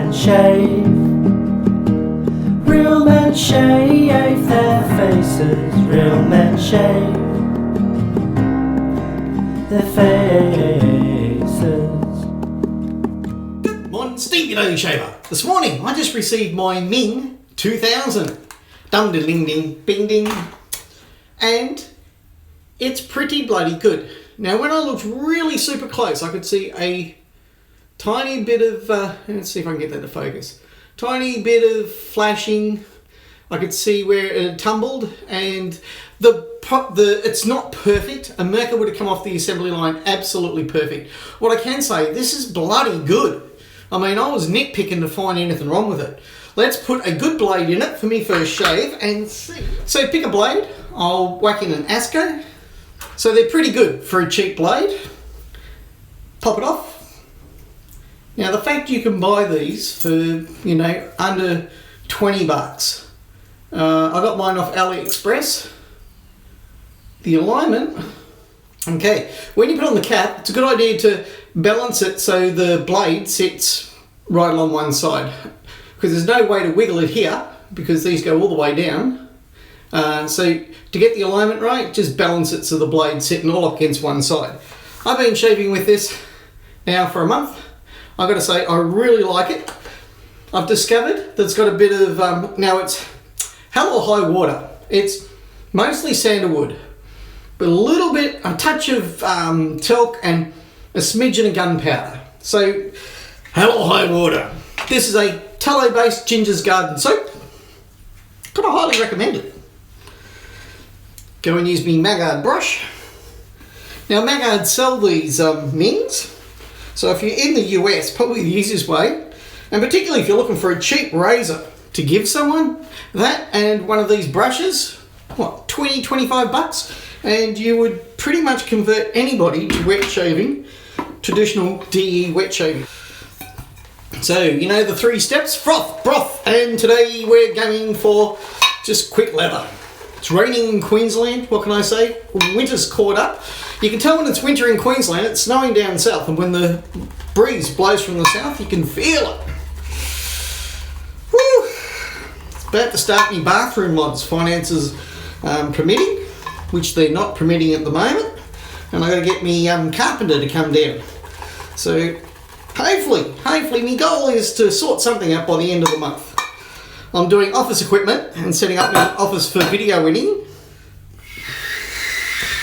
men shave. Real men shave their faces. Real men shave their faces. Good morning, Steve, your daily shaver. This morning I just received my Ming 2000. Dum de ling ding, bing ding. And it's pretty bloody good. Now when I looked really super close, I could see a tiny bit of, let's see if I can get that to focus. Tiny bit of flashing. I could see where it had tumbled, and it's not perfect. A Merca would have come off the assembly line absolutely perfect. What I can say, this is bloody good. I mean, I was nitpicking to find anything wrong with it. Let's put a good blade in it for me first shave and see. So pick a blade, I'll whack in an ASCO. So they're pretty good for a cheap blade. Pop it off. Now the fact you can buy these for, under 20 bucks. I got mine off AliExpress. The alignment, okay, when you put on the cap, it's a good idea to balance it so the blade sits right along one side. Because there's no way to wiggle it here, because these go all the way down. So to get the alignment right, just balance it so the blade's sitting all up against one side. I've been shaving with this now for a month. I've got to say, I really like it. I've discovered that it's got a bit of, now it's hell or high water. It's mostly sandalwood, but a touch of talc and a smidgen of gunpowder. So, hell or high water. This is a tallow-based Ginger's Garden soap. Could I highly recommend it. Go and use me Maggard brush. Now Maggard sell these Mings. So if you're in the US, probably the easiest way, and particularly if you're looking for a cheap razor to give someone, that and one of these brushes, what, 20, 25 bucks, and you would pretty much convert anybody to wet shaving, traditional DE wet shaving. So, you know the 3 steps, froth, broth, and today we're going for just quick lather. It's raining in Queensland, what can I say? Winter's caught up. You can tell when it's winter in Queensland, it's snowing down south, and when the breeze blows from the south, you can feel it. Woo! It's about to start me bathroom mods, finances permitting, which they're not permitting at the moment, and I've got to get me carpenter to come down. So hopefully, my goal is to sort something out by the end of the month. I'm doing office equipment and setting up my office for video editing.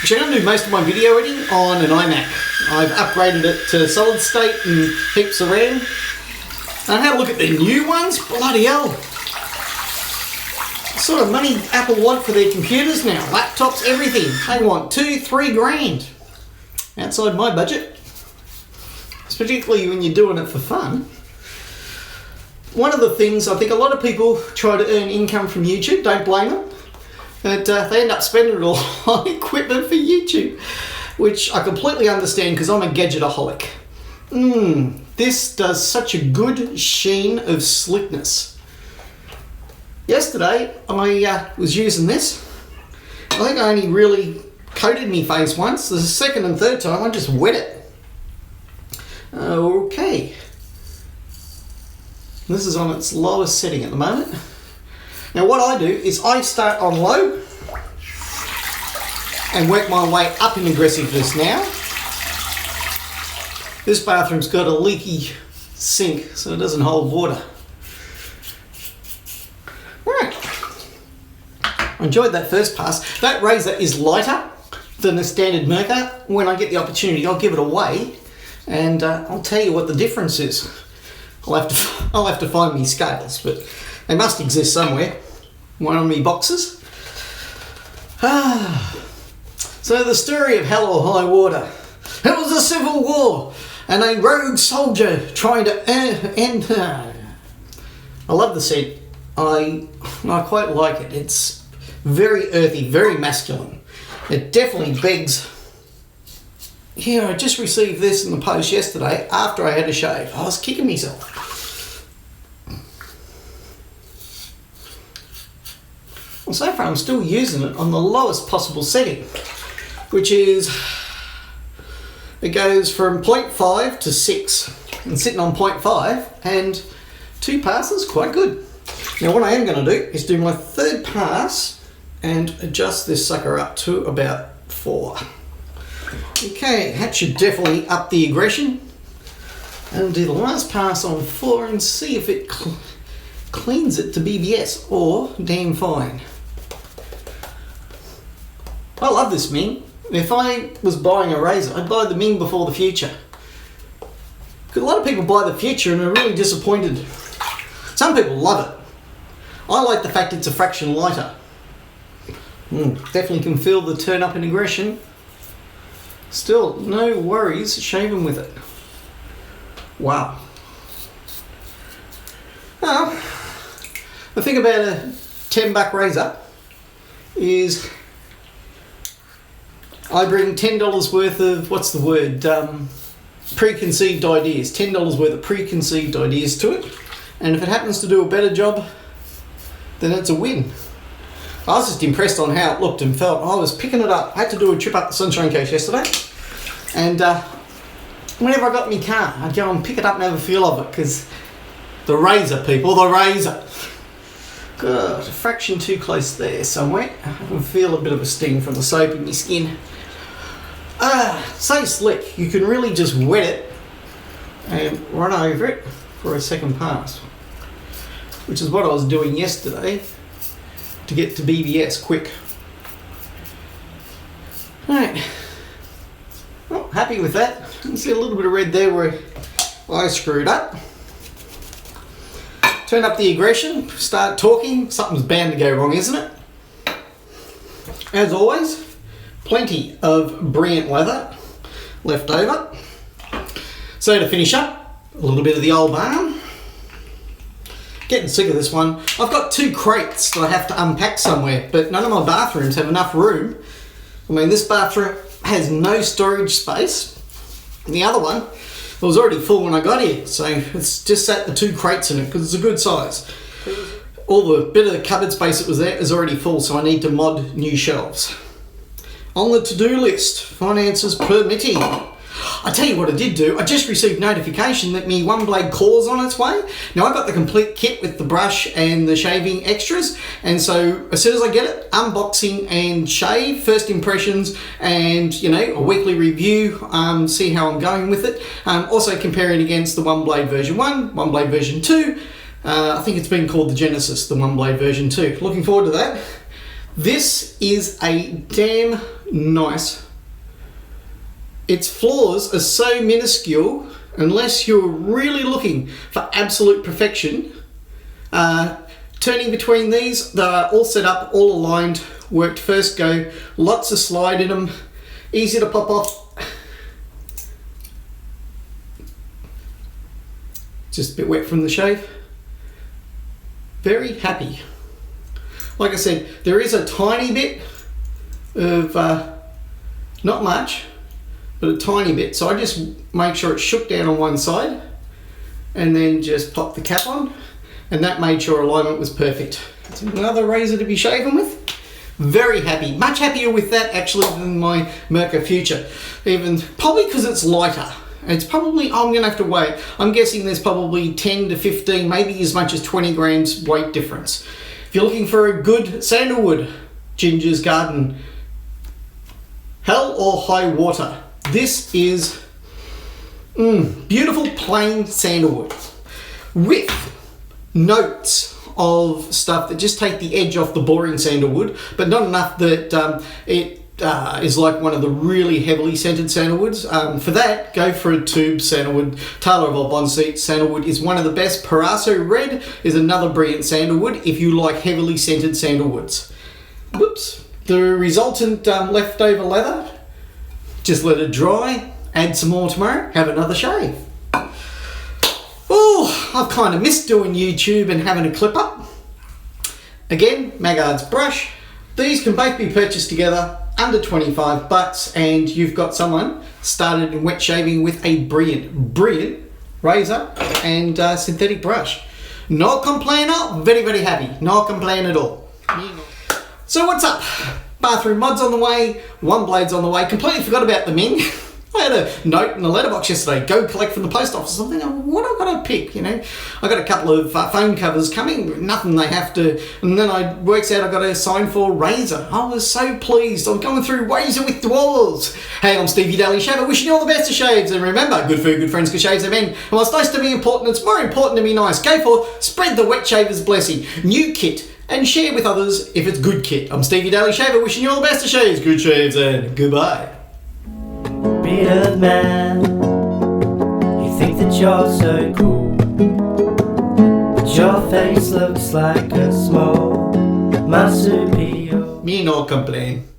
Actually, I'm going to do most of my video editing on an iMac. I've upgraded it to solid state and heaps of RAM. And I had a look at the new ones. Bloody hell. What sort of money Apple want for their computers now? Laptops, everything. They want 2-3 grand. Outside my budget. Particularly when you're doing it for fun. One of the things, I think a lot of people try to earn income from YouTube, don't blame them, but they end up spending it all on equipment for YouTube, which I completely understand because I'm a gadgetaholic. This does such a good sheen of slickness. Yesterday I was using this. I think I only really coated my face once. The second and third time I just wet it. Okay, this is on its lowest setting at the moment. Now what I do is I start on low and work my way up in aggressiveness now. This bathroom's got a leaky sink so it doesn't hold water. Right, I enjoyed that first pass. That razor is lighter than the standard Merca. When I get the opportunity I'll give it away. And I'll tell you what the difference is. I'll have to find me scales, but they must exist somewhere. One of me boxes. So the story of hell or high water. It was a civil war, and a rogue soldier trying to end. I love the scent. I quite like it. It's very earthy, very masculine. It definitely begs. Yeah, I just received this in the post yesterday after I had a shave. I was kicking myself. Well, so far I'm still using it on the lowest possible setting, which is, it goes from 0.5 to 6. I'm sitting on 0.5, and 2 passes, quite good. Now what I am going to do is do my 3rd pass and adjust this sucker up to about 4. Okay, that should definitely up the aggression. And do the last pass on 4 and see if it cleans it to BBS or damn fine. I love this Ming. If I was buying a razor, I'd buy the Ming before the Future. Because a lot of people buy the Future and are really disappointed. Some people love it. I like the fact it's a fraction lighter. Definitely can feel the turn up in aggression. Still, no worries shaving with it. Wow. Now, the thing about a $10 razor is I bring $10 worth of, what's the word, preconceived ideas. $10 worth of preconceived ideas to it. And if it happens to do a better job, then it's a win. I was just impressed on how it looked and felt. I was picking it up. I had to do a trip up the Sunshine Coast yesterday. And whenever I got in my car, I'd go and pick it up and have a feel of it, because the razor, people, the razor. Good, a fraction too close there somewhere. I can feel a bit of a sting from the soap in my skin. So slick, you can really just wet it and run over it for a 2nd pass, which is what I was doing yesterday to get to BBS quick. Right, well, happy with that. You can see a little bit of red there where I screwed up. Turn up the aggression, start talking, something's bound to go wrong, isn't it? As always, plenty of brilliant leather left over. So to finish up, a little bit of the old barn. Getting sick of this one. I've got 2 crates that I have to unpack somewhere, but none of my bathrooms have enough room. I mean, this bathroom has no storage space. And the other one, it was already full when I got here, so it's just sat the 2 crates in it because it's a good size. All the bit of the cupboard space that was there is already full, so I need to mod new shelves. On the to-do list, finances permitting. I tell you what I did do, I just received notification that my one blade core's on its way. Now I got the complete kit with the brush and the shaving extras, and so as soon as I get it, unboxing and shave, first impressions, and you know, a weekly review, see how I'm going with it. Also comparing against the one blade version 1, one blade version 2. I think it's been called the Genesis, the one blade version 2. Looking forward to that. This is a damn nice. Its flaws are so minuscule, unless you're really looking for absolute perfection. Turning between these, they're all set up, all aligned, worked first go, lots of slide in them, easy to pop off. Just a bit wet from the shave. Very happy. Like I said, there is a tiny bit of, not much, but a tiny bit. So I just make sure it's shook down on one side and then just pop the cap on, and that made sure alignment was perfect. It's another razor to be shaven with. Very happy, much happier with that actually than my Merca Future. Even, probably because it's lighter. It's probably, I'm gonna have to weigh. I'm guessing there's probably 10 to 15, maybe as much as 20 grams weight difference. If you're looking for a good sandalwood, Ginger's Garden, hell or high water, this is beautiful plain sandalwood with notes of stuff that just take the edge off the boring sandalwood, but not enough that it is like one of the really heavily scented sandalwoods. For that, go for a tube sandalwood. Taylor of Albonseat sandalwood is one of the best. Paraso Red is another brilliant sandalwood if you like heavily scented sandalwoods. Whoops. The resultant leftover leather, just let it dry, add some more tomorrow, have another shave. Oh, I've kind of missed doing YouTube and having a clip up. Again, Maggard's brush. These can both be purchased together under $25, and you've got someone started in wet shaving with a brilliant razor and synthetic brush. No complainer, very, very happy. No complain at all. So what's up? Bathroom mods on the way, one blade's on the way. Completely forgot about the Ming. I had a note in the letterbox yesterday, go collect from the post office. I'm thinking, what have I got to pick, you know? I got a couple of phone covers coming, nothing they have to, and then I works out I got to sign for Razor. I was so pleased. I'm going through Razor withdrawals. Hey, I'm Stevie Daily Shaver, wishing you all the best of shaves, and remember, good food, good friends, good shaves, amen. And while it's nice to be important, it's more important to be nice. Go for spread the wet shaver's blessing. New kit, and share with others if it's good kit. I'm Stevie Daily Shaver, wishing you all the best of shaves, good shaves, and goodbye. Bearded man, you think that you're so cool, but your face looks like a small marsupial. Me no complain.